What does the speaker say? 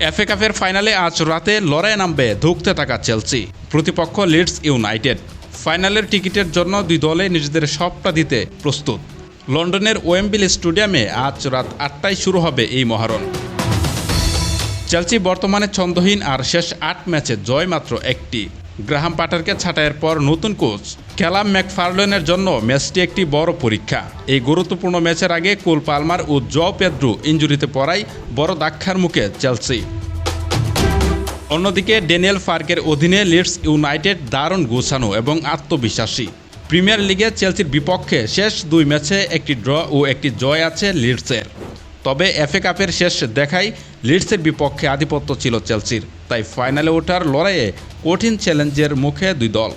FA কাপের ফাইনালে আজ রাতে লড়াইয়ে নামবে ধুঁকতে থাকা চেলসি, প্রতিপক্ষ লিডস ইউনাইটেড। ফাইনালের টিকিটের জন্য দুই দলে নিজেদের সবটা দিতে প্রস্তুত। লন্ডনের ওয়েম্বলি স্টেডিয়ামে আজ রাত 8টায় শুরু হবে এই মহারণ। চেলসি বর্তমানে ছন্দহীন, আর শেষ 8 ম্যাচে জয় মাত্র একটি। গ্রাহাম পটারকে ছাঁটাইয়ের পর নতুন কোচ ক্যালাম ম্যাকফারলেনের জন্য ম্যাচটি একটি বড় পরীক্ষা। এই গুরুত্বপূর্ণ ম্যাচের আগে কোল পালমার ও জও পেদ্রো ইনজুরিতে পড়ায় বড় ধাক্কার মুখে চেলসি। অন্যদিকে ড্যানিয়েল ফার্কের অধীনে লিডস ইউনাইটেড দারুণ গোছানো এবং আত্মবিশ্বাসী। প্রিমিয়ার লিগে চেলসির বিপক্ষে শেষ 2 ম্যাচে একটি ড্র ও একটি জয় আছে লিডসের। তবে এফএ কাপের শেষ দেখায় লিডসের বিপক্ষে আধিপত্য ছিল চেলসির, তাই ফাইনালে ওঠার লড়াইয়ে কঠিন চ্যালেঞ্জের মুখে দুই দল।